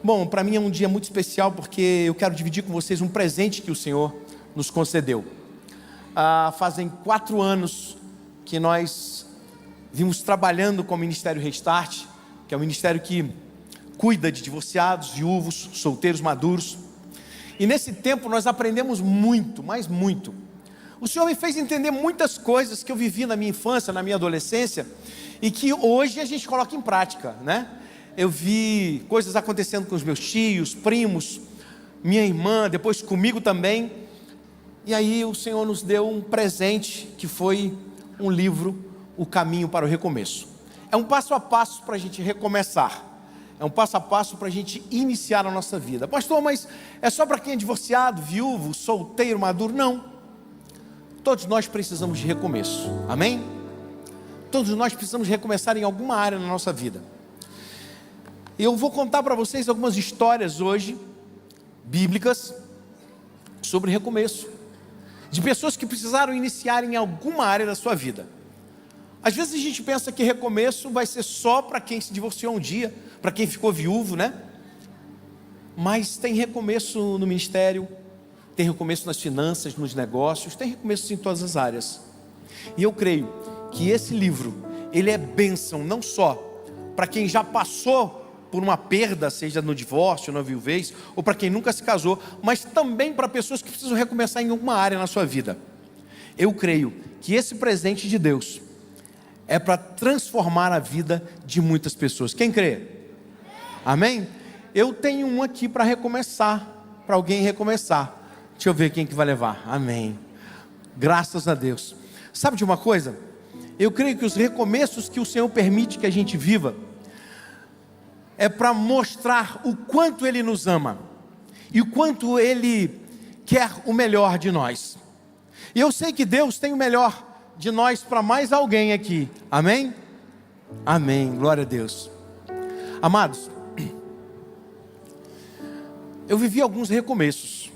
Bom, para mim é um dia muito especial porque eu quero dividir com vocês um presente que o Senhor nos concedeu. Fazem 4 anos que nós vimos trabalhando com o Ministério Restart, que é um ministério que cuida de divorciados, viúvos, solteiros maduros. E nesse tempo nós aprendemos muito, mas muito. O Senhor me fez entender muitas coisas que eu vivi na minha infância, na minha adolescência, e que hoje a gente coloca em prática, né? Eu vi coisas acontecendo com os meus tios, primos, minha irmã, depois comigo também. E aí o Senhor nos deu um presente que foi um livro, O Caminho para o Recomeço. É um passo a passo para a gente recomeçar. É um passo a passo para a gente iniciar a nossa vida. Pastor, mas é só para quem é divorciado, viúvo, solteiro, maduro? Não. Todos nós precisamos de recomeço. Amém? Todos nós precisamos recomeçar em alguma área na nossa vida. Eu vou contar para vocês algumas histórias hoje, bíblicas, sobre recomeço. De pessoas que precisaram iniciar em alguma área da sua vida. Às vezes a gente pensa que recomeço vai ser só para quem se divorciou um dia, para quem ficou viúvo, né? Mas tem recomeço no ministério, tem recomeço nas finanças, nos negócios, tem recomeço em todas as áreas. E eu creio que esse livro, ele é bênção não só para quem já passou por uma perda, seja no divórcio, na viuvez, ou para quem nunca se casou, mas também para pessoas que precisam recomeçar em alguma área na sua vida. Eu creio que esse presente de Deus é para transformar a vida de muitas pessoas. Quem crê? Amém? Eu tenho um aqui para recomeçar, para alguém recomeçar. Deixa eu ver quem que vai levar. Amém. Graças a Deus. Sabe de uma coisa? Eu creio que os recomeços que o Senhor permite que a gente viva é para mostrar o quanto Ele nos ama e o quanto Ele quer o melhor de nós. E eu sei que Deus tem o melhor de nós para mais alguém aqui. Amém? Amém. Glória a Deus. Amados, eu vivi alguns recomeços,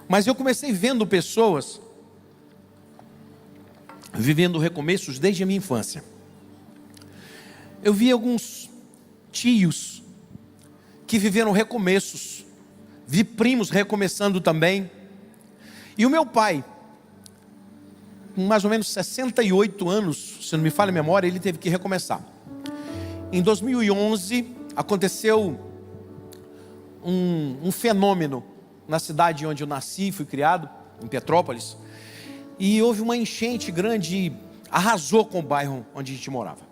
mas eu comecei vendo pessoas vivendo recomeços desde a minha infância. Eu vi alguns tios que viveram recomeços, vi primos recomeçando também. E o meu pai, com mais ou menos 68 anos, se não me falha a memória, ele teve que recomeçar. Em 2011 aconteceu um fenômeno na cidade onde eu nasci e fui criado, em Petrópolis, e houve uma enchente grande, arrasou com o bairro onde a gente morava.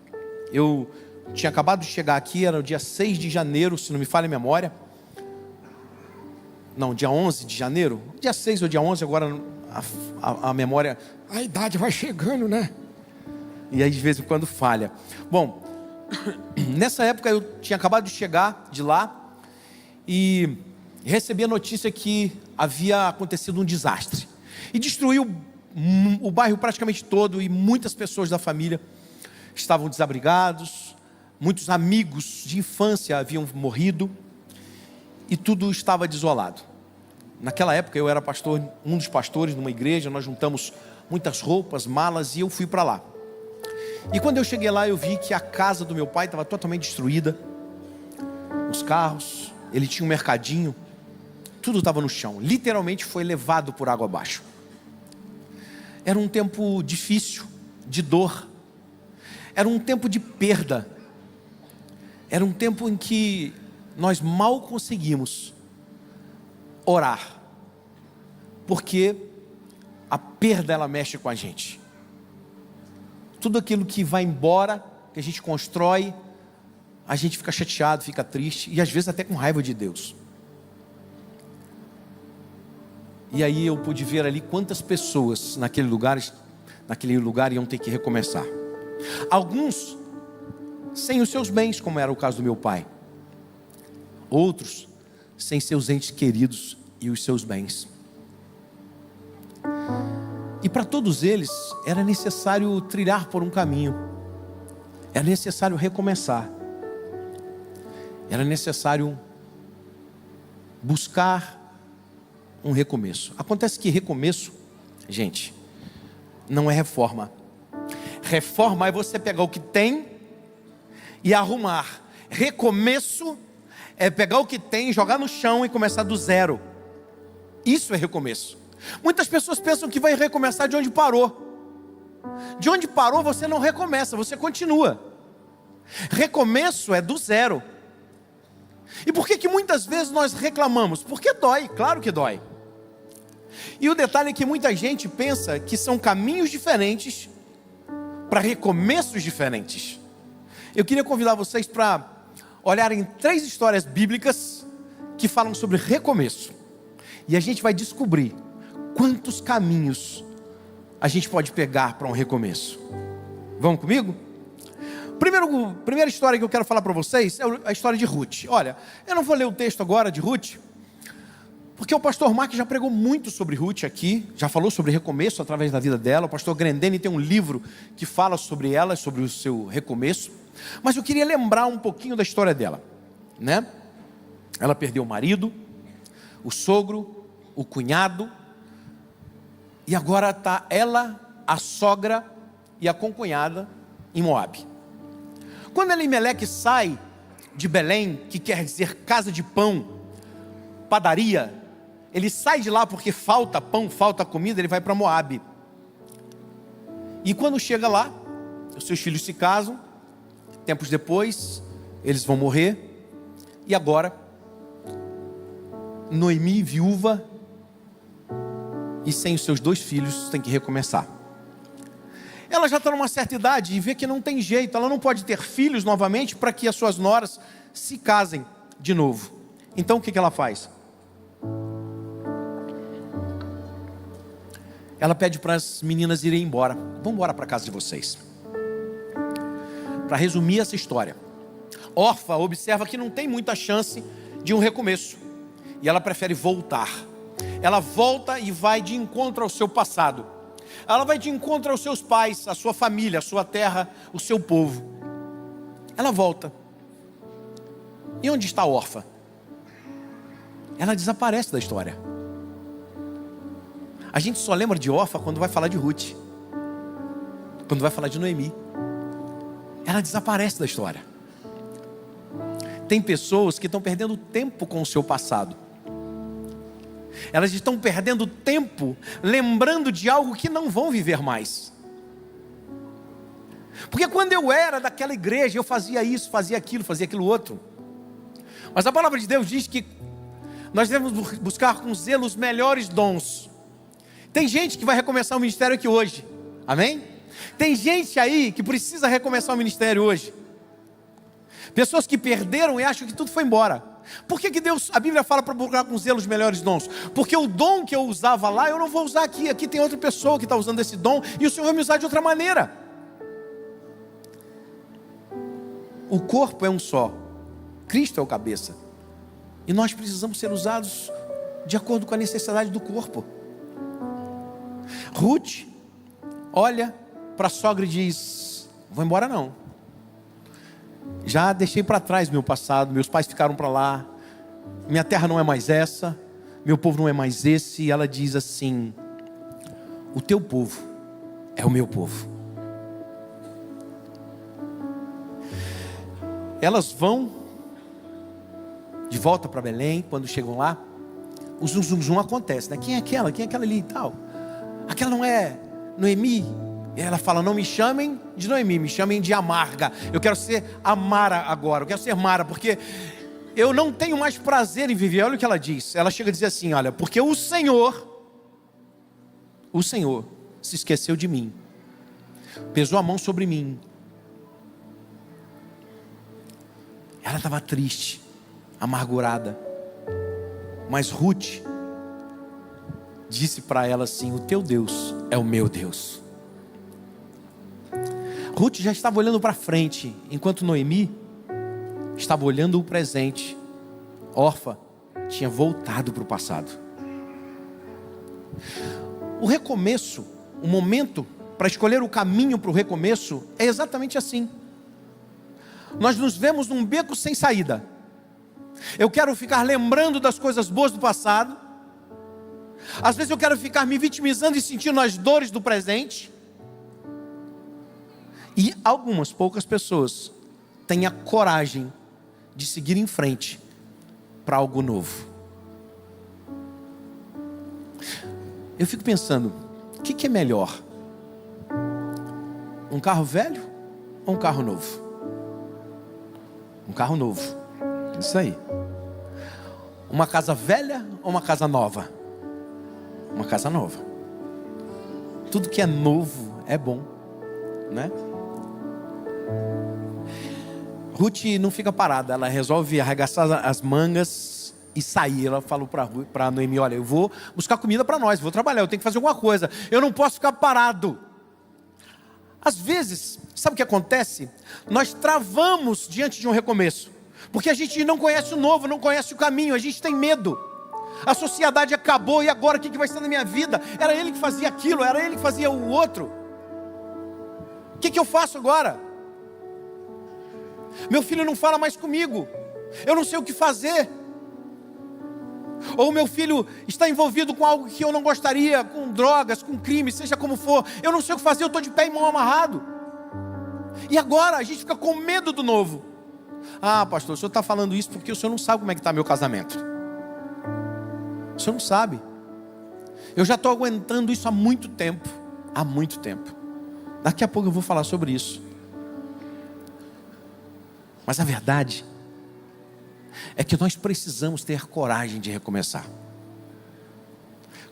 Eu tinha acabado de chegar aqui, era o dia 6 de janeiro, se não me falha a memória. Não, dia 11 de janeiro. Dia 6 ou dia 11, agora a memória... A idade vai chegando, né? E aí de vez em quando falha. Bom, nessa época eu tinha acabado de chegar de lá e recebi a notícia que havia acontecido um desastre. E destruiu o bairro praticamente todo e muitas pessoas da família estavam desabrigados. Muitos amigos de infância haviam morrido e tudo estava desolado. Naquela época eu era pastor, um dos pastores numa igreja, nós juntamos muitas roupas, malas e eu fui para lá. E quando eu cheguei lá eu vi que a casa do meu pai estava totalmente destruída, os carros, ele tinha um mercadinho, tudo estava no chão, literalmente foi levado por água abaixo. Era um tempo difícil, de dor, era um tempo de perda. Era um tempo em que nós mal conseguimos orar, porque a perda ela mexe com a gente. Tudo aquilo que vai embora, que a gente constrói, a gente fica chateado, fica triste e às vezes até com raiva de Deus. E aí eu pude ver ali quantas pessoas naquele lugar iam ter que recomeçar. Alguns sem os seus bens, como era o caso do meu pai. Outros sem seus entes queridos e os seus bens. E para todos eles era necessário trilhar por um caminho. Era necessário recomeçar. Era necessário buscar um recomeço. Acontece que recomeço, gente, não é reforma. Reforma é você pegar o que tem e arrumar. Recomeço é pegar o que tem, jogar no chão e começar do zero. Isso é recomeço. Muitas pessoas pensam que vai recomeçar de onde parou. De onde parou você não recomeça, você continua. Recomeço é do zero. E por que muitas vezes nós reclamamos? Porque dói, claro que dói. E o detalhe é que muita gente pensa que são caminhos diferentes para recomeços diferentes. Eu queria convidar vocês para olharem 3 histórias bíblicas que falam sobre recomeço. E a gente vai descobrir quantos caminhos a gente pode pegar para um recomeço. Vamos comigo? Primeira história que eu quero falar para vocês é a história de Ruth. Olha, eu não vou ler o texto agora de Ruth, porque o pastor Mark já pregou muito sobre Ruth aqui, já falou sobre recomeço através da vida dela. O pastor Grendene tem um livro que fala sobre ela, sobre o seu recomeço. Mas eu queria lembrar um pouquinho da história dela, né? Ela perdeu o marido, o sogro, o cunhado, e agora está ela, a sogra e a concunhada em Moabe. Quando Elimeleque sai de Belém, que quer dizer casa de pão, padaria, ele sai de lá porque falta pão, falta comida, ele vai para Moabe. E quando chega lá, os seus filhos se casam, tempos depois, eles vão morrer, e agora, Noemi, viúva, e sem os seus 2 filhos, tem que recomeçar. Ela já está numa certa idade e vê que não tem jeito, ela não pode ter filhos novamente para que as suas noras se casem de novo. Então o que ela faz? Ela pede para as meninas irem embora. Vão embora para a casa de vocês. Para resumir essa história, Orfa observa que não tem muita chance de um recomeço, e ela prefere voltar. Ela volta e vai de encontro ao seu passado. Ela vai de encontro aos seus pais, à sua família, à sua terra, o seu povo. Ela volta. E onde está Orfa? Ela desaparece da história. A gente só lembra de Orfa quando vai falar de Ruth, quando vai falar de Noemi. Ela desaparece da história. Tem pessoas que estão perdendo tempo com o seu passado. Elas estão perdendo tempo lembrando de algo que não vão viver mais. Porque quando eu era daquela igreja, eu fazia isso, fazia aquilo outro. Mas a palavra de Deus diz que nós devemos buscar com zelo os melhores dons. Tem gente que vai recomeçar o ministério aqui hoje. Amém? Tem gente aí que precisa recomeçar o ministério hoje. Pessoas que perderam e acham que tudo foi embora. Por que Deus, a Bíblia fala para procurar com zelo os melhores dons? Porque o dom que eu usava lá, eu não vou usar aqui. Aqui tem outra pessoa que está usando esse dom, e o Senhor vai me usar de outra maneira. O corpo é um só, Cristo é o cabeça, e nós precisamos ser usados de acordo com a necessidade do corpo. Ruth olha para a sogra e diz: vou embora não, já deixei para trás meu passado, meus pais ficaram para lá, minha terra não é mais essa, meu povo não é mais esse. E ela diz assim: o teu povo é o meu povo. Elas vão de volta para Belém. Quando chegam lá, o zum zum zum acontece, né? Quem é aquela? Quem é aquela ali e tal? Aquela não é Noemi? E ela fala: não me chamem de Noemi, me chamem de Amarga. Eu quero ser Amara agora, eu quero ser Mara, porque eu não tenho mais prazer em viver. Olha o que ela diz. Ela chega a dizer assim: olha, porque o Senhor se esqueceu de mim, pesou a mão sobre mim. Ela estava triste, amargurada, mas Ruth disse para ela assim: o teu Deus é o meu Deus. Ruth já estava olhando para frente, enquanto Noemi estava olhando o presente. Orfa tinha voltado para o passado. O recomeço, o momento para escolher o caminho para o recomeço é exatamente assim. Nós nos vemos num beco sem saída. Eu quero ficar lembrando das coisas boas do passado. Às vezes eu quero ficar me vitimizando e sentindo as dores do presente. E algumas poucas pessoas têm a coragem de seguir em frente, para algo novo. Eu fico pensando, o que é melhor? Um carro velho ou um carro novo? Um carro novo, isso aí. Uma casa velha ou uma casa nova? Uma casa nova. Tudo que é novo é bom, né? Ruth não fica parada, ela resolve arregaçar as mangas e sair. Ela falou para Noemi: olha, eu vou buscar comida para nós, vou trabalhar, eu tenho que fazer alguma coisa, eu não posso ficar parado. Às vezes, sabe o que acontece? Nós travamos diante de um recomeço, porque a gente não conhece o novo, não conhece o caminho, a gente tem medo. A sociedade acabou e agora o que vai ser na minha vida? Era ele que fazia aquilo, era ele que fazia o outro. O que eu faço agora? Meu filho não fala mais comigo, eu não sei o que fazer. Ou meu filho está envolvido com algo que eu não gostaria, com drogas, com crime, seja como for. Eu não sei o que fazer, eu estou de pé e mão amarrado. E agora a gente fica com medo do novo. Ah, pastor, o senhor está falando isso porque o senhor não sabe como é que está meu casamento. O senhor não sabe. Eu já estou aguentando isso há muito tempo. Há muito tempo. Daqui a pouco eu vou falar sobre isso. Mas a verdade é que nós precisamos ter coragem de recomeçar.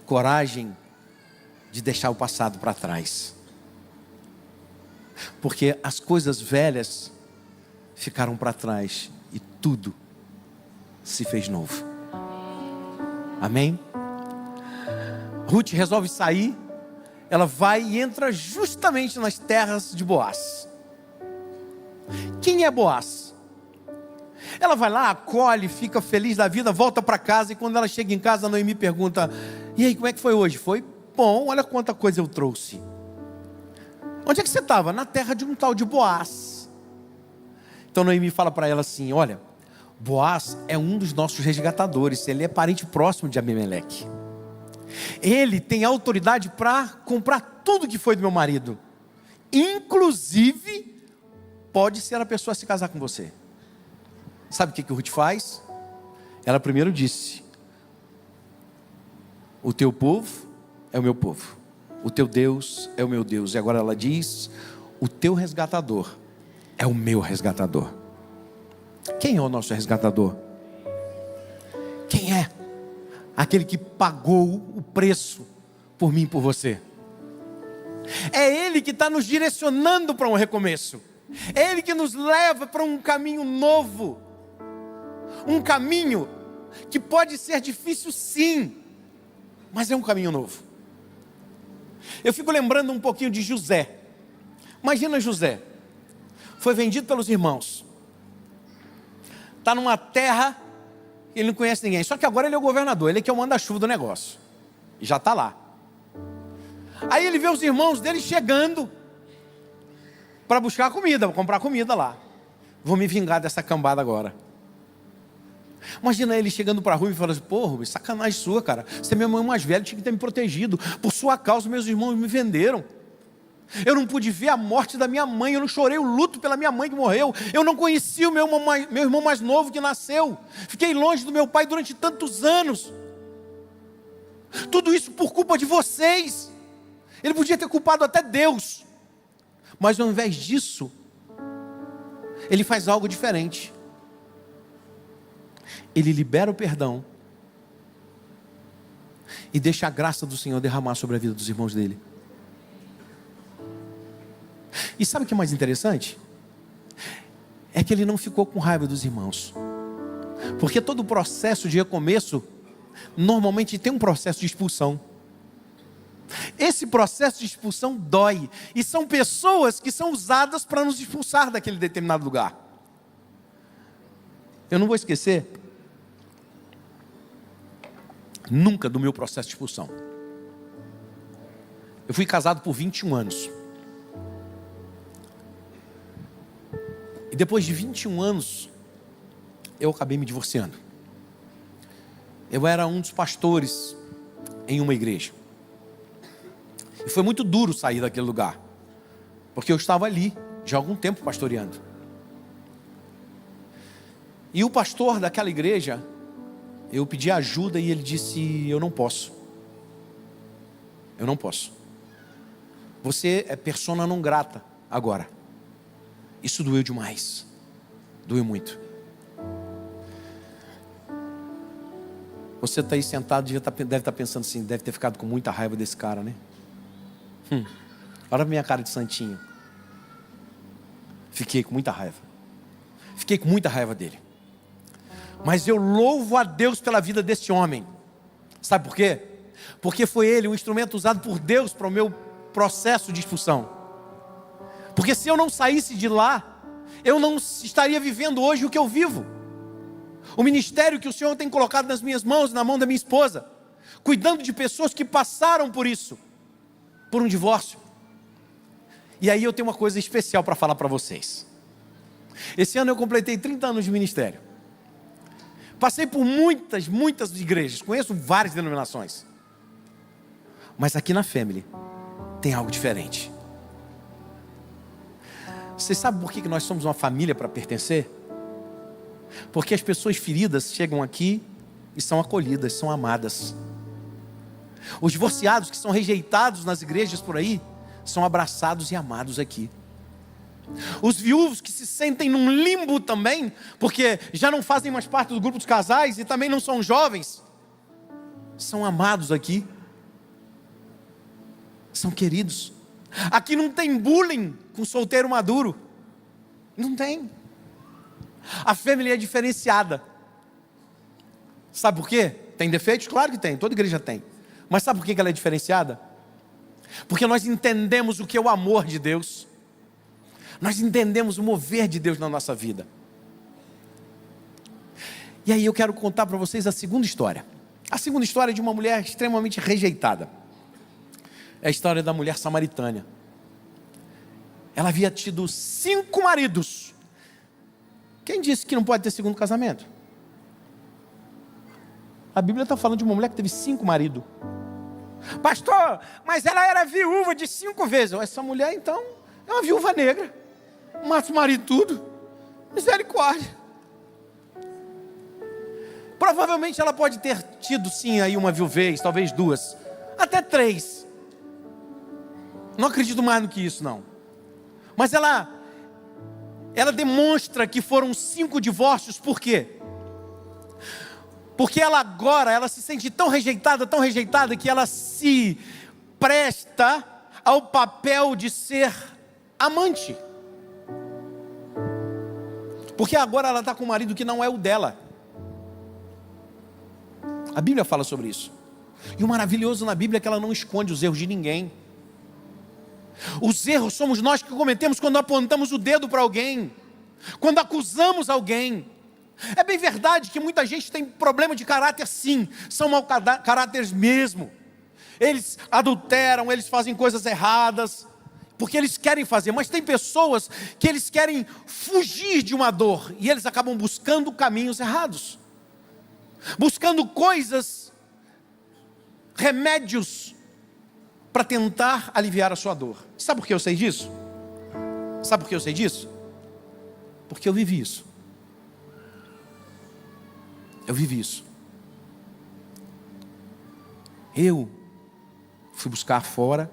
Coragem de deixar o passado para trás. Porque as coisas velhas ficaram para trás e tudo se fez novo. Amém? Ruth resolve sair. Ela vai e entra justamente nas terras de Boaz. Quem é Boaz? Ela vai lá, acolhe, fica feliz da vida, volta para casa. E quando ela chega em casa, a Noemi pergunta: e aí, como é que foi hoje? Foi bom, olha quanta coisa eu trouxe. Onde é que você estava? Na terra de um tal de Boaz. Então Noemi fala para ela assim: olha, Boaz é um dos nossos resgatadores, ele é parente próximo de Abimeleque. Ele tem autoridade para comprar tudo que foi do meu marido. Inclusive, pode ser a pessoa a se casar com você. Sabe o que Ruth faz? Ela primeiro disse: o teu povo é o meu povo, o teu Deus é o meu Deus. E agora ela diz: o teu resgatador é o meu resgatador. Quem é o nosso resgatador? Quem é? Aquele que pagou o preço por mim e por você. É Ele que está nos direcionando para um recomeço. É Ele que nos leva para um caminho novo. Um caminho que pode ser difícil, sim, mas é um caminho novo. Eu fico lembrando um pouquinho de José. Imagina José, foi vendido pelos irmãos, está numa terra que ele não conhece ninguém, só que agora ele é o governador, ele é que é o manda-chuva do negócio, e já está lá. Aí ele vê os irmãos dele chegando para buscar comida, para comprar comida lá. Vou me vingar dessa cambada agora. Imagina ele chegando para a rua e falando assim: pô, Rubens, sacanagem sua, cara, você é meu irmão mais velho, tinha que ter me protegido, por sua causa meus irmãos me venderam. Eu não pude ver a morte da minha mãe, eu não chorei o luto pela minha mãe que morreu, eu não conheci o meu irmão mais novo que nasceu, fiquei longe do meu pai durante tantos anos, tudo isso por culpa de vocês. Ele podia ter culpado até Deus, mas ao invés disso, ele faz algo diferente. Ele libera o perdão e deixa a graça do Senhor derramar sobre a vida dos irmãos dele. E sabe o que é mais interessante? É que ele não ficou com raiva dos irmãos. Porque todo processo de recomeço normalmente tem um processo de expulsão. Esse processo de expulsão dói. E são pessoas que são usadas para nos expulsar daquele determinado lugar. Eu não vou esquecer nunca do meu processo de expulsão. Eu fui casado por 21 anos. E depois de 21 anos, eu acabei me divorciando. Eu era um dos pastores em uma igreja. E foi muito duro sair daquele lugar, porque eu estava ali já há algum tempo pastoreando. E o pastor daquela igreja Eu pedi ajuda e ele disse: eu não posso. Eu não posso. Você é persona não grata agora. Isso doeu demais. Doeu muito. Você está aí sentado, deve estar pensando assim, deve ter ficado com muita raiva desse cara, né? Olha a minha cara de santinho. Fiquei com muita raiva. Fiquei com muita raiva dele. Mas eu louvo a Deus pela vida desse homem. Sabe por quê? Porque foi ele um instrumento usado por Deus para o meu processo de expulsão. Porque se eu não saísse de lá, eu não estaria vivendo hoje o que eu vivo. O ministério que o Senhor tem colocado nas minhas mãos, na mão da minha esposa, cuidando de pessoas que passaram por isso, por um divórcio. E aí eu tenho uma coisa especial para falar para vocês. Esse ano eu completei 30 anos de ministério. Passei por muitas igrejas, conheço várias denominações. Mas aqui na Family tem algo diferente. Você sabe por que nós somos uma família para pertencer? Porque as pessoas feridas chegam aqui e são acolhidas, são amadas. Os divorciados que são rejeitados nas igrejas por aí, são abraçados e amados aqui. Os viúvos que se sentem num limbo também, porque já não fazem mais parte do grupo dos casais e também não são jovens, são amados aqui. São queridos. Aqui não tem bullying com solteiro maduro. Não tem. A Family é diferenciada. Sabe por quê? Tem defeitos? Claro que tem, toda igreja tem. Mas sabe por que ela é diferenciada? Porque nós entendemos o que é o amor de Deus. Nós entendemos o mover de Deus na nossa vida. E aí eu quero contar para vocês a segunda história. A segunda história é de uma mulher extremamente rejeitada. É a história da mulher samaritana. Ela havia tido 5 maridos. Quem disse que não pode ter segundo casamento? A Bíblia está falando de uma mulher que teve 5 maridos. Pastor, mas ela era viúva de 5 vezes. Essa mulher então é uma viúva negra. Mata o marido tudo. Misericórdia. Provavelmente ela pode ter tido sim aí uma viuvez, talvez 2, até 3. Não acredito mais do que isso não. Mas ela demonstra que foram 5 divórcios. Por quê? Porque ela agora se sente tão rejeitada, que ela se presta ao papel de ser amante. Porque agora ela está com um marido que não é o dela. A Bíblia fala sobre isso. E o maravilhoso na Bíblia é que ela não esconde os erros de ninguém. Os erros somos nós que cometemos quando apontamos o dedo para alguém, quando acusamos alguém. É bem verdade que muita gente tem problema de caráter sim, são mau caráteres mesmo. Eles adulteram, eles fazem coisas erradas, porque eles querem fazer. Mas tem pessoas que eles querem fugir de uma dor, e eles acabam buscando caminhos errados. Buscando coisas, remédios, para tentar aliviar a sua dor. Sabe por que eu sei disso? Sabe por que eu sei disso? Porque eu vivi isso. Eu vivi isso. Eu fui buscar fora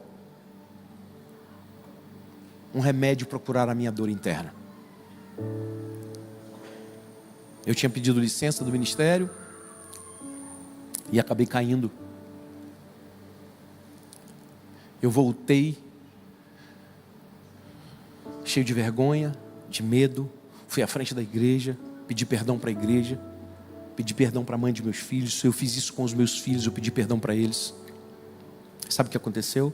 um remédio para curar a minha dor interna. Eu tinha pedido licença do ministério e acabei caindo. Eu voltei cheio de vergonha, de medo, fui à frente da igreja, pedi perdão para a igreja, pedi perdão para a mãe de meus filhos. Eu fiz isso com os meus filhos, eu pedi perdão para eles. Sabe o que aconteceu?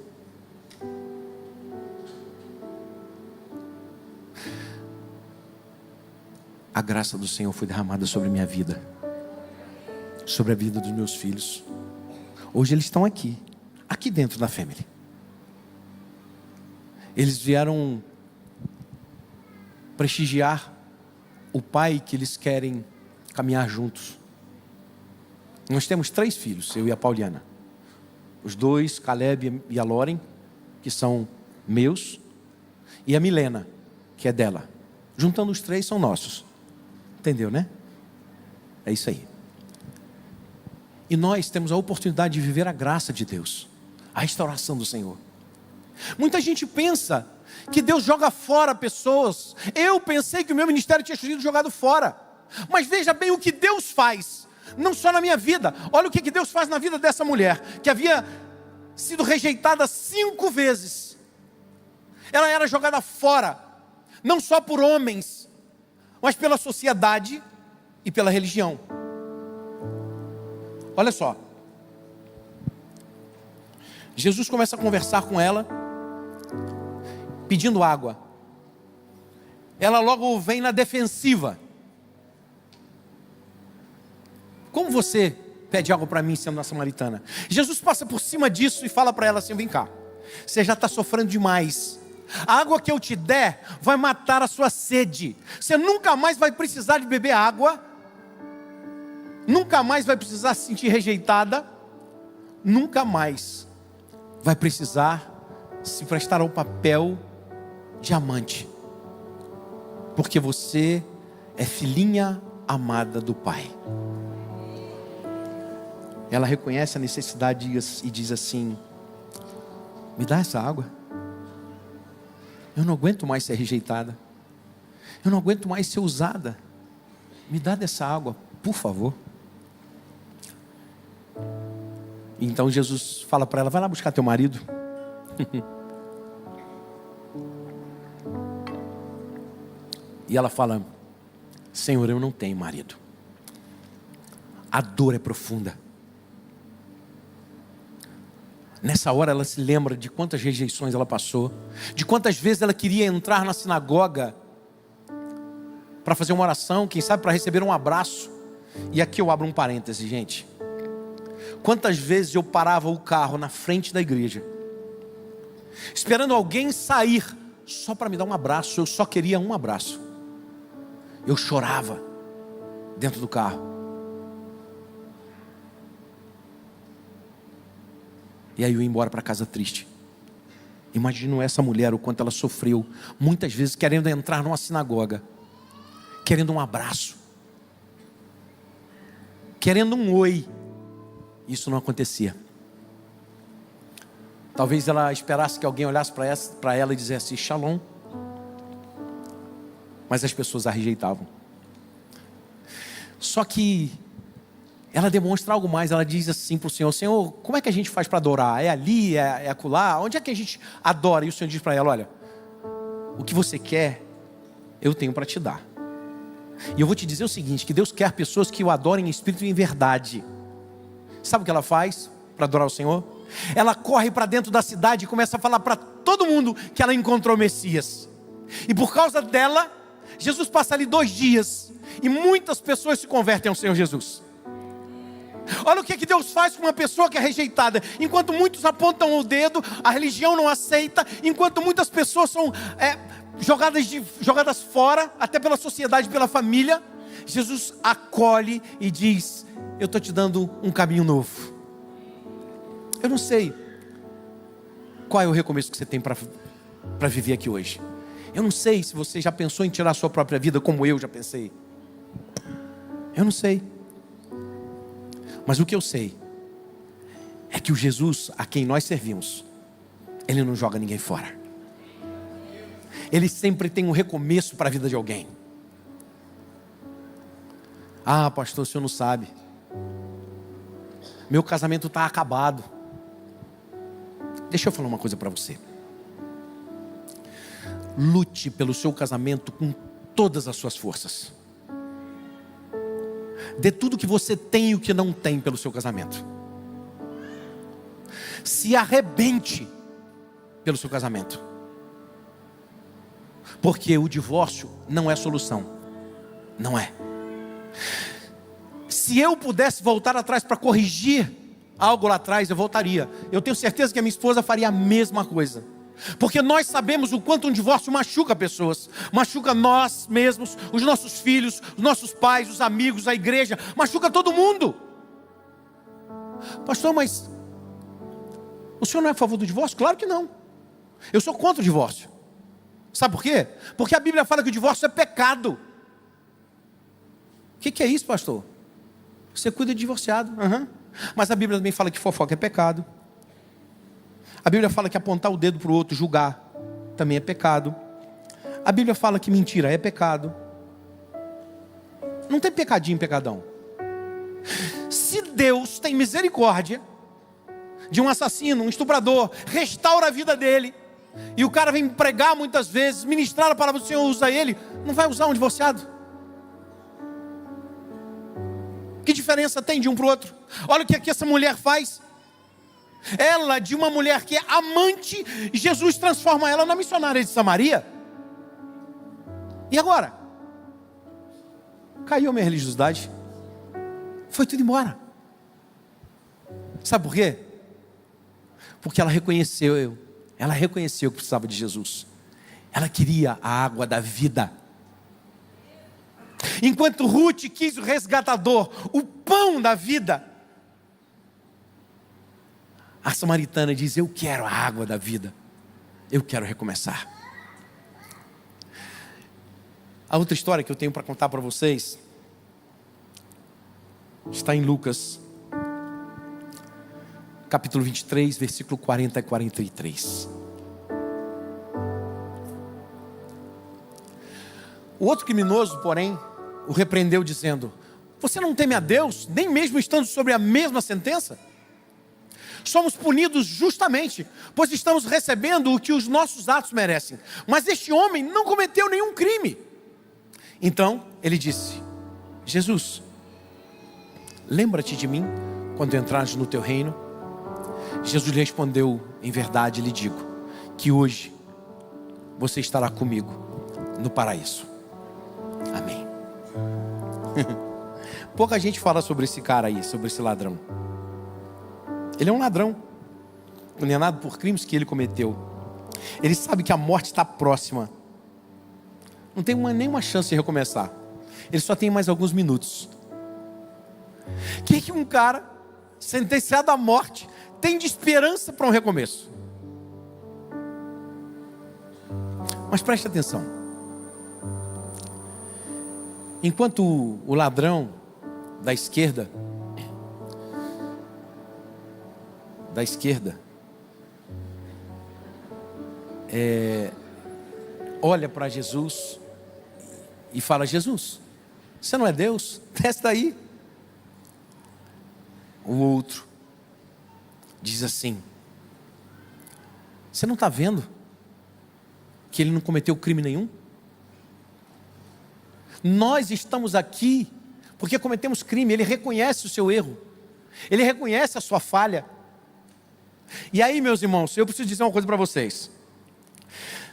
A graça do Senhor foi derramada sobre a minha vida, sobre a vida dos meus filhos. Hoje eles estão aqui dentro da Family. Eles vieram prestigiar o pai que eles querem caminhar juntos. Nós temos 3 filhos, eu e a Pauliana. Os 2, Caleb e a Loren, que são meus, e a Milena, que é dela. Juntando os 3 são nossos. Entendeu, né? É isso aí. E nós temos a oportunidade de viver a graça de Deus, a restauração do Senhor. Muita gente pensa que Deus joga fora pessoas. Eu pensei que o meu ministério tinha sido jogado fora. Mas veja bem o que Deus faz, não só na minha vida. Olha o que Deus faz na vida dessa mulher, que havia sido rejeitada 5 vezes. Ela era jogada fora, não só por homens, mas pela sociedade e pela religião. Olha só, Jesus começa a conversar com ela, pedindo água. Ela logo vem na defensiva. Como você pede água para mim sendo uma samaritana? Jesus passa por cima disso e fala para ela assim: vem cá, você já está sofrendo demais. A água que eu te der vai matar a sua sede. Você nunca mais vai precisar de beber água. Nunca mais vai precisar se sentir rejeitada. Nunca mais vai precisar se prestar ao papel de amante. Porque você é filhinha amada do Pai. Ela reconhece a necessidade e diz assim: me dá essa água. Eu não aguento mais ser rejeitada. Eu não aguento mais ser usada. Me dá dessa água, por favor. Então Jesus fala para ela: vai lá buscar teu marido. E ela fala: Senhor, eu não tenho marido. A dor é profunda. Nessa hora ela se lembra de quantas rejeições ela passou, de quantas vezes ela queria entrar na sinagoga para fazer uma oração, quem sabe para receber um abraço. E aqui eu abro um parêntese, gente. Quantas vezes eu parava o carro na frente da igreja, esperando alguém sair só para me dar um abraço. Eu só queria um abraço. Eu chorava dentro do carro. E aí eu ia embora para casa triste. Imagino essa mulher, o quanto ela sofreu, muitas vezes querendo entrar numa sinagoga, querendo um abraço, querendo um oi. Isso não acontecia. Talvez ela esperasse que alguém olhasse para ela e dissesse shalom. Mas as pessoas a rejeitavam. Só que ela demonstra algo mais. Ela diz assim para o Senhor: Senhor, como é que a gente faz para adorar? É ali, é acolá? Onde é que a gente adora? E o Senhor diz para ela: olha, o que você quer, eu tenho para te dar. E eu vou te dizer o seguinte, que Deus quer pessoas que o adorem em espírito e em verdade. Sabe o que ela faz para adorar o Senhor? Ela corre para dentro da cidade e começa a falar para todo mundo que ela encontrou o Messias. E por causa dela, Jesus passa ali 2 dias e muitas pessoas se convertem ao Senhor Jesus. Olha o que Deus faz com uma pessoa que é rejeitada. Enquanto muitos apontam o dedo, a religião não aceita. Enquanto muitas pessoas são jogadas fora, até pela sociedade, pela família, Jesus acolhe e diz: eu estou te dando um caminho novo. Eu não sei qual é o recomeço que você tem para viver aqui hoje. Eu não sei se você já pensou em tirar a sua própria vida, como eu já pensei. Eu não sei. Mas o que eu sei é que o Jesus a quem nós servimos, Ele não joga ninguém fora. Ele sempre tem um recomeço para a vida de alguém. Ah, pastor, o senhor não sabe. Meu casamento está acabado. Deixa eu falar uma coisa para você. Lute pelo seu casamento com todas as suas forças. Dê tudo que você tem e o que não tem pelo seu casamento. Se arrebente pelo seu casamento. Porque o divórcio não é solução. Não é. Se eu pudesse voltar atrás para corrigir algo lá atrás, eu voltaria. Eu tenho certeza que a minha esposa faria a mesma coisa. Porque nós sabemos o quanto um divórcio machuca pessoas. Machuca nós mesmos, os nossos filhos, os nossos pais, os amigos, a igreja. Machuca todo mundo. Pastor, mas o senhor não é a favor do divórcio? Claro que não. Eu sou contra o divórcio. Sabe por quê? Porque a Bíblia fala que o divórcio é pecado. O que é isso, pastor? Você cuida de divorciado. Uhum. Mas a Bíblia também fala que fofoca é pecado. A Bíblia fala que apontar o dedo para o outro, julgar, também é pecado. A Bíblia fala que mentira é pecado. Não tem pecadinho, pecadão. Se Deus tem misericórdia de um assassino, um estuprador, restaura a vida dele, e o cara vem pregar muitas vezes, ministrar a palavra do Senhor, usa ele, não vai usar um divorciado? Que diferença tem de um para o outro? Olha o que aqui essa mulher faz. Ela, de uma mulher que é amante, Jesus transforma ela na missionária de Samaria. E agora? Caiu a minha religiosidade. Foi tudo embora. Sabe por quê? Porque ela reconheceu que precisava de Jesus. Ela queria a água da vida. Enquanto Ruth quis o resgatador, o pão da vida, a samaritana diz: eu quero a água da vida, eu quero recomeçar. A outra história que eu tenho para contar para vocês está em Lucas capítulo 23, versículo 40 e 43. O outro criminoso, porém, o repreendeu dizendo: você não teme a Deus, nem mesmo estando sobre a mesma sentença? Somos punidos justamente, pois estamos recebendo o que os nossos atos merecem. Mas este homem não cometeu nenhum crime. Então ele disse: Jesus, lembra-te de mim quando entrares no teu reino. Jesus lhe respondeu: em verdade lhe digo que hoje você estará comigo no paraíso. Amém. Pouca gente fala sobre esse cara aí, sobre esse ladrão. Ele é um ladrão, condenado por crimes que ele cometeu. Ele sabe que a morte está próxima. Não tem nenhuma chance de recomeçar. Ele só tem mais alguns minutos. O que um cara sentenciado à morte tem de esperança para um recomeço? Mas preste atenção. Enquanto o ladrão da esquerda olha para Jesus e fala: Jesus, você não é Deus? Desce daí. O outro diz assim: você não está vendo que ele não cometeu crime nenhum? Nós estamos aqui porque cometemos crime. Ele reconhece o seu erro, ele reconhece a sua falha. E aí, meus irmãos, eu preciso dizer uma coisa para vocês.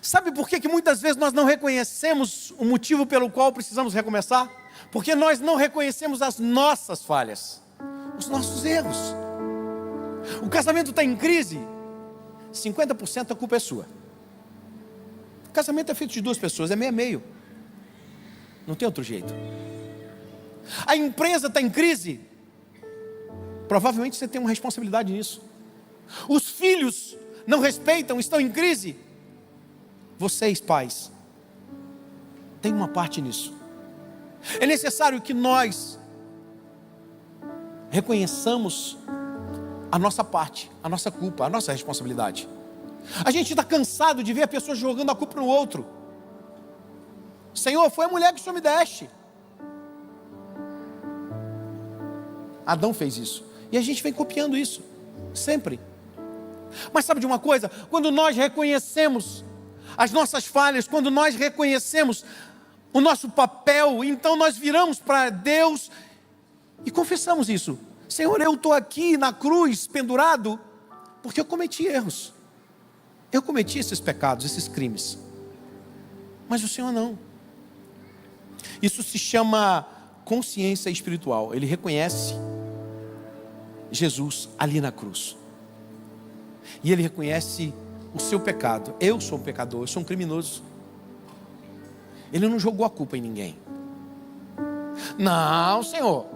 Sabe por que muitas vezes nós não reconhecemos o motivo pelo qual precisamos recomeçar? Porque nós não reconhecemos as nossas falhas, os nossos erros. O casamento está em crise, 50% a culpa é sua. O casamento é feito de duas pessoas, é meio a meio. Não tem outro jeito. A empresa está em crise, provavelmente você tem uma responsabilidade nisso. Os filhos não respeitam, estão em crise. Vocês, pais, têm uma parte nisso. É necessário que nós reconheçamos a nossa parte, a nossa culpa, a nossa responsabilidade. A gente está cansado de ver a pessoa jogando a culpa no outro. Senhor, foi a mulher que o Senhor me deste. Adão fez isso, e a gente vem copiando isso, sempre. Mas sabe de uma coisa? Quando nós reconhecemos as nossas falhas, quando nós reconhecemos o nosso papel, então nós viramos para Deus e confessamos isso. Senhor, eu estou aqui na cruz, pendurado, porque eu cometi erros. Eu cometi esses pecados, esses crimes. Mas o Senhor não. Isso se chama consciência espiritual. Ele reconhece Jesus ali na cruz. E ele reconhece o seu pecado. Eu sou um pecador, eu sou um criminoso. Ele não jogou a culpa em ninguém. Não, Senhor,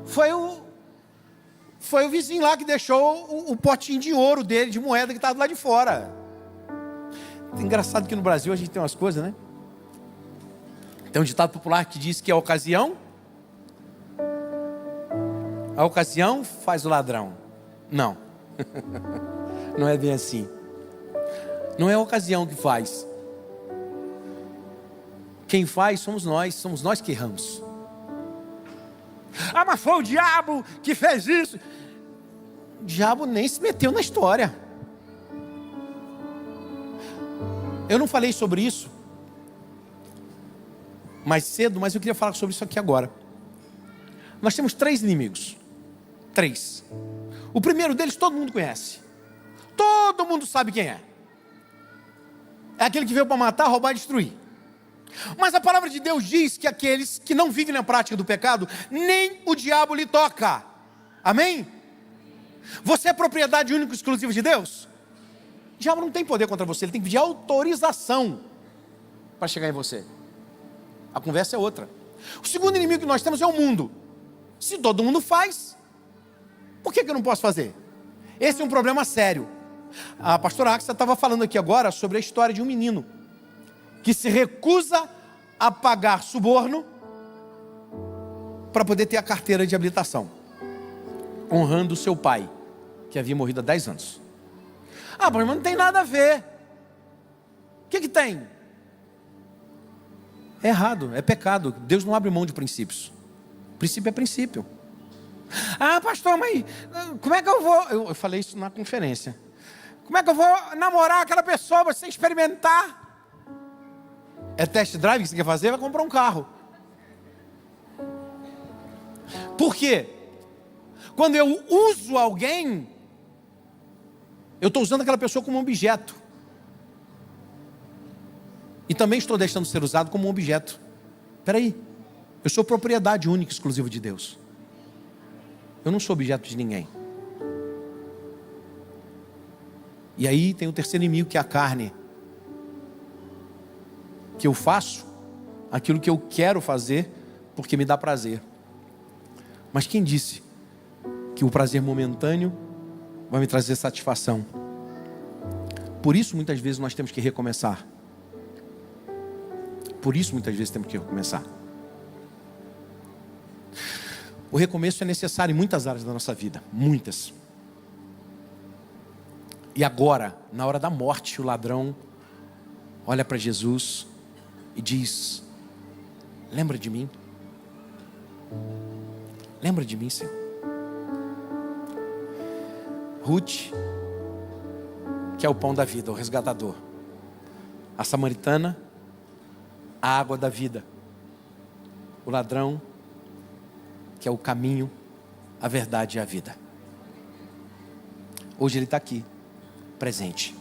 foi o vizinho lá que deixou o potinho de ouro dele, de moeda que estava lá de fora. Engraçado que no Brasil a gente tem umas coisas, né? Tem um ditado popular que diz que a ocasião A ocasião faz o ladrão. Não. Não é bem assim. Não é a ocasião que faz. Quem faz somos nós que erramos. Ah, mas foi o diabo que fez isso. O diabo nem se meteu na história. Eu não falei sobre isso mais cedo, mas eu queria falar sobre isso aqui agora. Nós temos 3 inimigos. 3. O primeiro deles todo mundo conhece. Todo mundo sabe quem é. É aquele que veio para matar, roubar e destruir. Mas a palavra de Deus diz que aqueles que não vivem na prática do pecado, nem o diabo lhe toca. Amém? Você é propriedade única e exclusiva de Deus? O diabo não tem poder contra você, ele tem que pedir autorização para chegar em você. A conversa é outra. O segundo inimigo que nós temos é o mundo. Se todo mundo faz, por que eu não posso fazer? Esse é um problema sério. A pastora Axa estava falando aqui agora sobre a história de um menino que se recusa a pagar suborno para poder ter a carteira de habilitação, honrando o seu pai, que havia morrido há 10 anos. Ah, mas não tem nada a ver. O que tem? É errado, é pecado. Deus não abre mão de princípios. Princípio é princípio. Ah, pastor, mas como é que eu vou? Eu falei isso na conferência. Como é que eu vou namorar aquela pessoa sem experimentar? É test drive que você quer fazer? Vai comprar um carro. Por quê? Quando eu uso alguém, eu estou usando aquela pessoa como um objeto. E também estou deixando de ser usado como um objeto. Espera aí. Eu sou propriedade única e exclusiva de Deus. Eu não sou objeto de ninguém. E aí tem o terceiro inimigo, que é a carne. Que eu faço aquilo que eu quero fazer porque me dá prazer. Mas quem disse que o prazer momentâneo vai me trazer satisfação? Por isso muitas vezes nós temos que recomeçar. Por isso muitas vezes temos que recomeçar. O recomeço é necessário em muitas áreas da nossa vida. Muitas. E agora, na hora da morte, o ladrão olha para Jesus e diz: lembra de mim? Lembra de mim, Senhor? Ruth, que é o pão da vida, o resgatador. A samaritana, a água da vida. O ladrão, que é o caminho, a verdade e a vida. Hoje ele está aqui, presente.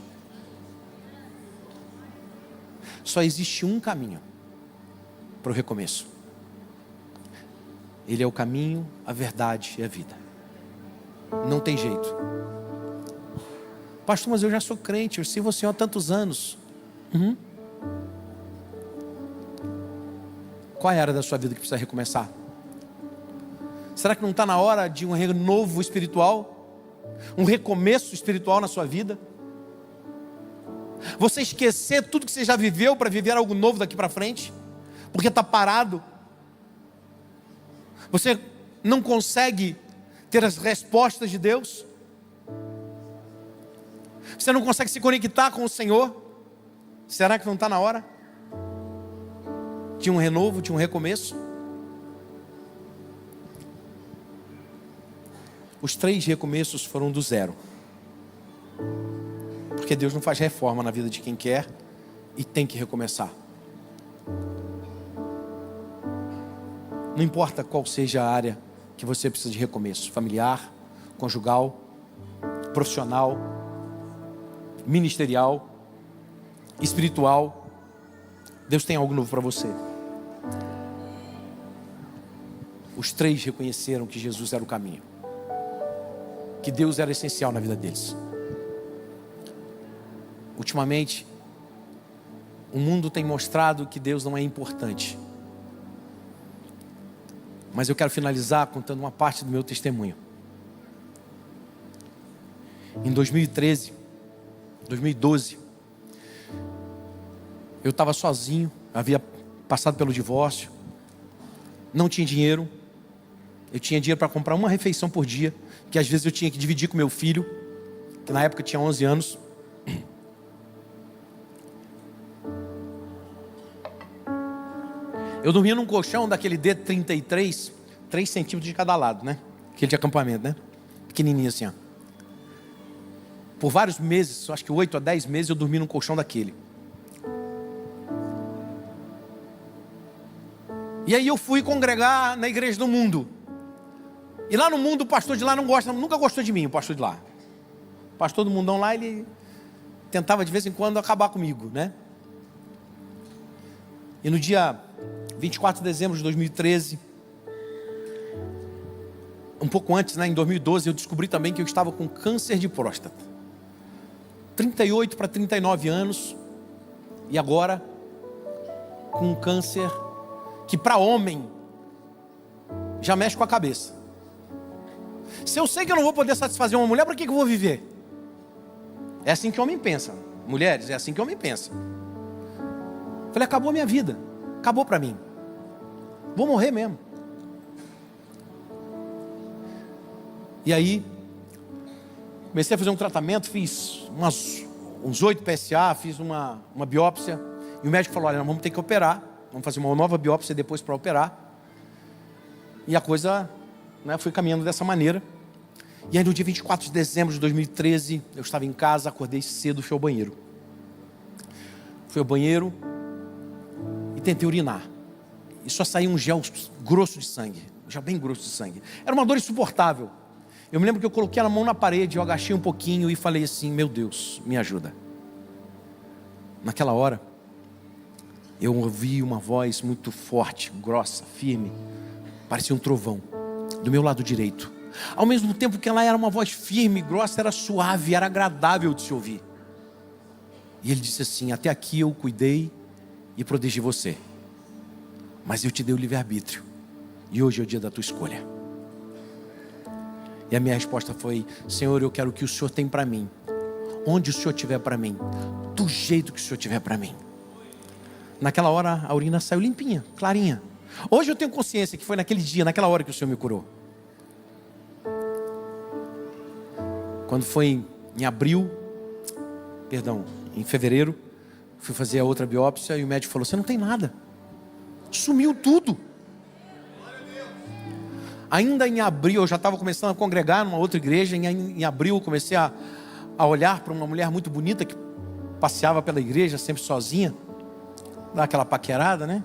Só existe um caminho para o recomeço. Ele é o caminho, a verdade e a vida. Não tem jeito. Pastor, mas eu já sou crente, eu sirvo ao Senhor há tantos anos. Qual é a área da sua vida que precisa recomeçar? Será que não está na hora de um renovo espiritual? Um recomeço espiritual na sua vida? Você esquecer tudo que você já viveu para viver algo novo daqui para frente? Porque está parado? Você não consegue ter as respostas de Deus? Você não consegue se conectar com o Senhor? Será que não está na hora de um renovo, de um recomeço? Os 3 recomeços foram do zero. Porque Deus não faz reforma na vida de quem quer e tem que recomeçar. Não importa qual seja a área que você precisa de recomeço: familiar, conjugal, profissional, ministerial, espiritual. Deus tem algo novo para você. Os 3 reconheceram que Jesus era o caminho, que Deus era essencial na vida deles. Ultimamente, o mundo tem mostrado que Deus não é importante. Mas eu quero finalizar contando uma parte do meu testemunho. Em 2013, 2012, eu estava sozinho, havia passado pelo divórcio, não tinha dinheiro, Eu tinha dinheiro para comprar uma refeição por dia, que às vezes eu tinha que dividir com meu filho, que na época tinha 11 anos. Eu dormia num colchão daquele D33, 3 centímetros de cada lado, né? Aquele de acampamento, né? Pequenininho assim, ó. Por vários meses, acho que 8 a 10 meses, eu dormi num colchão daquele. E aí eu fui congregar na igreja do mundo. E lá no mundo o pastor de lá não gosta, nunca gostou de mim, o pastor de lá. O pastor do mundão lá, ele tentava de vez em quando acabar comigo, né? E no dia 24 de dezembro de 2013, um pouco antes, né, em 2012, eu descobri também que eu estava com câncer de próstata. 38 para 39 anos, e agora com um câncer que para homem já mexe com a cabeça. Se eu sei que eu não vou poder satisfazer uma mulher, para que eu vou viver? É assim que o homem pensa. Mulheres, é assim que o homem pensa. Falei, acabou a minha vida. Acabou para mim. Vou morrer mesmo. E aí, comecei a fazer um tratamento, fiz uns 8 PSA, fiz uma biópsia. E o médico falou, olha, nós vamos ter que operar. Vamos fazer uma nova biópsia depois para operar. E a coisa, né, foi caminhando dessa maneira. E aí no dia 24 de dezembro de 2013, eu estava em casa, acordei cedo, fui ao banheiro. Fui ao banheiro e tentei urinar. E só saía um gel grosso de sangue, um gel bem grosso de sangue. Era uma dor insuportável. Eu me lembro que eu coloquei a mão na parede, eu agachei um pouquinho e falei assim, meu Deus, me ajuda. Naquela hora, eu ouvi uma voz muito forte, grossa, firme, parecia um trovão, do meu lado direito. Ao mesmo tempo que ela era uma voz firme, grossa, era suave, era agradável de se ouvir. E ele disse assim, até aqui eu cuidei e protegi você, mas eu te dei o livre-arbítrio, e hoje é o dia da tua escolha. E a minha resposta foi, Senhor, eu quero o que o Senhor tem para mim, onde o Senhor tiver para mim, do jeito que o Senhor tiver para mim. Naquela hora a urina saiu limpinha, clarinha. Hoje eu tenho consciência que foi naquele dia, naquela hora que o Senhor me curou. Quando foi em fevereiro, fui fazer a outra biópsia e o médico falou, você não tem nada. Sumiu tudo. Ainda em abril, eu já estava começando a congregar numa outra igreja. Em abril eu comecei a olhar para uma mulher muito bonita que passeava pela igreja, sempre sozinha. Dar aquela paquerada, né?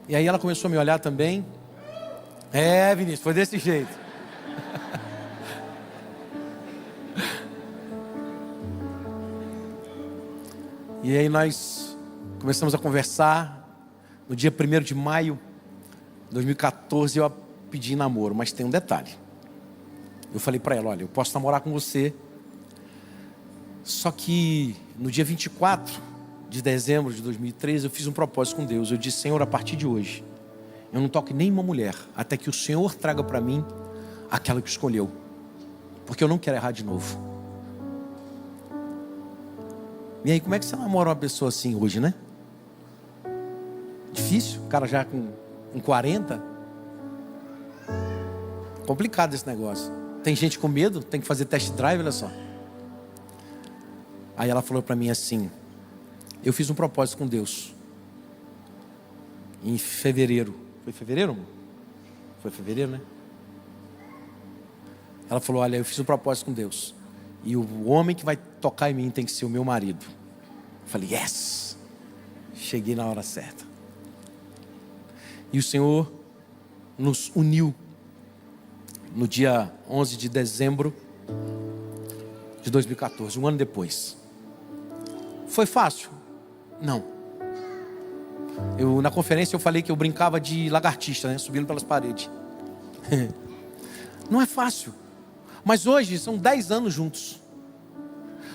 E aí ela começou a me olhar também. Vinícius, foi desse jeito. E aí nós começamos a conversar. No dia 1º de maio de 2014 eu a pedi namoro, mas tem um detalhe. Eu falei para ela, olha, eu posso namorar com você, só que no dia 24 de dezembro de 2013 eu fiz um propósito com Deus. Eu disse, Senhor, a partir de hoje eu não toco em nenhuma mulher até que o Senhor traga para mim aquela que escolheu, porque eu não quero errar de novo. E aí, como é que você namora uma pessoa assim hoje, né? Difícil, o cara já com 40. Complicado esse negócio. Tem gente com medo, tem que fazer test drive, olha só. Aí ela falou para mim assim, eu fiz um propósito com Deus em fevereiro. Foi fevereiro, amor? Foi fevereiro, né? Ela falou, olha, eu fiz um propósito com Deus, e o homem que vai tocar em mim tem que ser o meu marido. Eu falei, yes! Cheguei na hora certa. E o Senhor nos uniu no dia 11 de dezembro de 2014, um ano depois. Foi fácil? Não. Na conferência eu falei que eu brincava de lagartixa, né? Subindo pelas paredes. Não é fácil. Mas hoje são 10 anos juntos.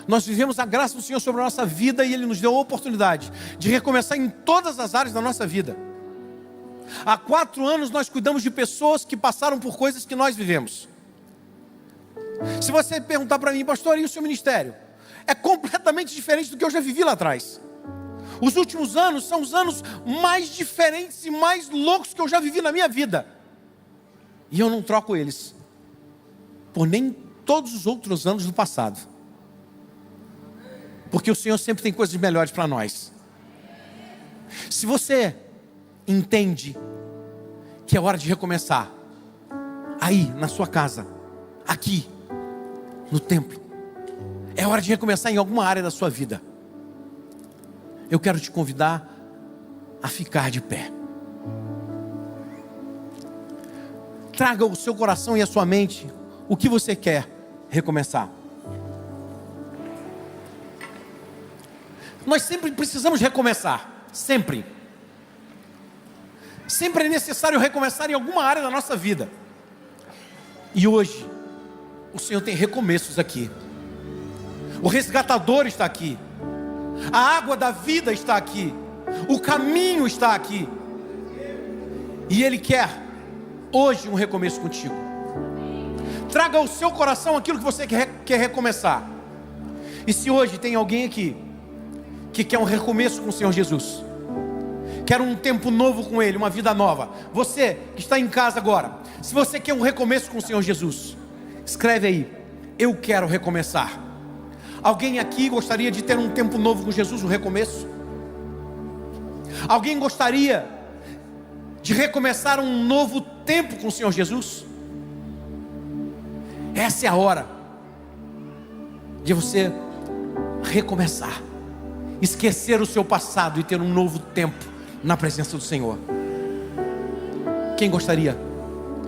Nós vivemos a graça do Senhor sobre a nossa vida e Ele nos deu a oportunidade de recomeçar em todas as áreas da nossa vida. Há 4 anos nós cuidamos de pessoas que passaram por coisas que nós vivemos. Se você perguntar para mim, pastor, e o seu ministério? É completamente diferente do que eu já vivi lá atrás. Os últimos anos são os anos mais diferentes e mais loucos que eu já vivi na minha vida. E eu não troco eles por nem todos os outros anos do passado. Porque o Senhor sempre tem coisas melhores para nós. Se você entende que é hora de recomeçar, aí na sua casa, aqui, no templo, é hora de recomeçar em alguma área da sua vida, eu quero te convidar a ficar de pé. Traga o seu coração e a sua mente o que você quer recomeçar. Nós sempre precisamos recomeçar. Sempre. Sempre é necessário recomeçar em alguma área da nossa vida. E hoje, o Senhor tem recomeços aqui. O resgatador está aqui. A água da vida está aqui. O caminho está aqui. E Ele quer hoje um recomeço contigo. Traga ao seu coração aquilo que você quer recomeçar. E se hoje tem alguém aqui que quer um recomeço com o Senhor Jesus, quer um tempo novo com Ele, uma vida nova, você que está em casa agora, se você quer um recomeço com o Senhor Jesus, escreve aí: eu quero recomeçar. Alguém aqui gostaria de ter um tempo novo com Jesus, um recomeço? Alguém gostaria de recomeçar um novo tempo com o Senhor Jesus? Essa é a hora de você recomeçar, esquecer o seu passado e ter um novo tempo na presença do Senhor. Quem gostaria?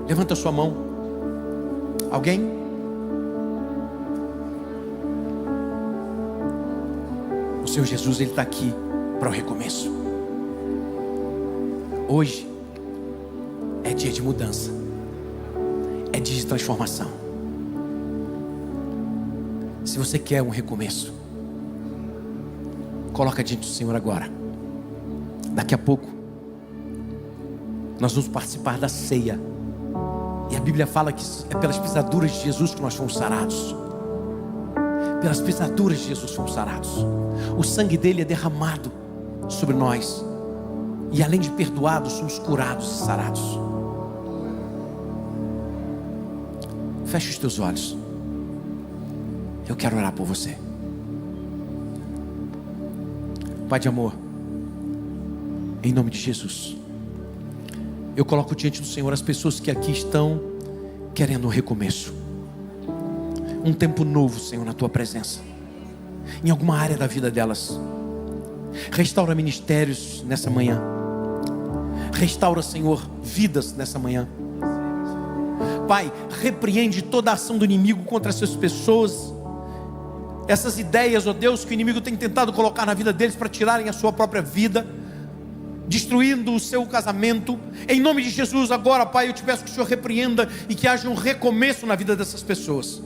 Levanta a sua mão. Alguém? O Senhor Jesus, Ele está aqui para o recomeço. Hoje é dia de mudança, é dia de transformação. Se você quer um recomeço, coloca diante do Senhor agora. Daqui a pouco nós vamos participar da ceia, e a Bíblia fala que é pelas pisaduras de Jesus que nós fomos sarados. Pelas pisaduras de Jesus fomos sarados. O sangue dele é derramado sobre nós, e além de perdoados, somos curados e sarados. Feche os teus olhos. Eu quero orar por você. Pai de amor, em nome de Jesus, eu coloco diante do Senhor as pessoas que aqui estão querendo um recomeço, um tempo novo, Senhor, na Tua presença, em alguma área da vida delas. Restaura ministérios nessa manhã. Restaura, Senhor, vidas nessa manhã. Pai, repreende toda a ação do inimigo contra essas pessoas, essas ideias, ó Deus, que o inimigo tem tentado colocar na vida deles para tirarem a sua própria vida, destruindo o seu casamento. Em nome de Jesus, agora, Pai, eu te peço que o Senhor repreenda e que haja um recomeço na vida dessas pessoas,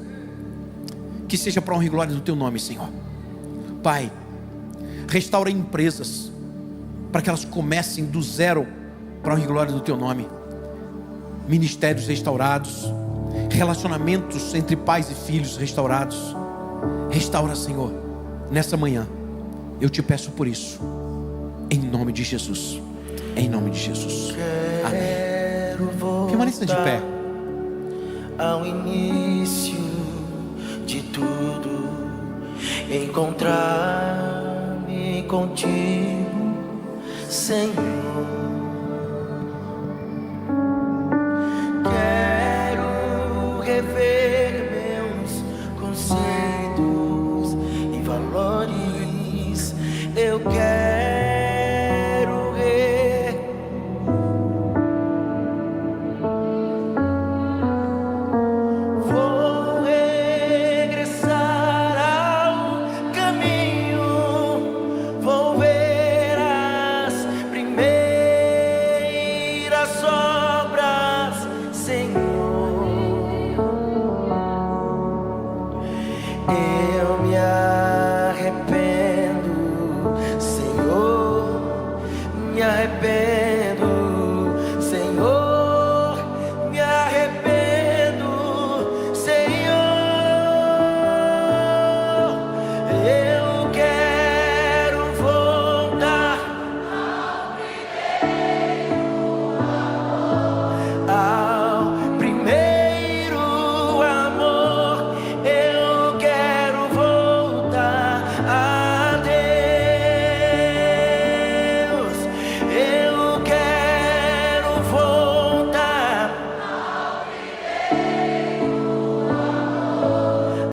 que seja para honra e glória do Teu nome, Senhor. Pai, restaura empresas, para que elas comecem do zero, para honra e glória do Teu nome. Ministérios restaurados, relacionamentos entre pais e filhos restaurados. Restaura, Senhor, nessa manhã. Eu te peço por isso, em nome de Jesus. Em nome de Jesus. Amém. Permaneça de pé. Ao início de tudo, encontrar-me contigo, Senhor. Quero rever meus conceitos e valores. Eu quero vou regressar ao caminho, vou ver as primeiras obras, Senhor.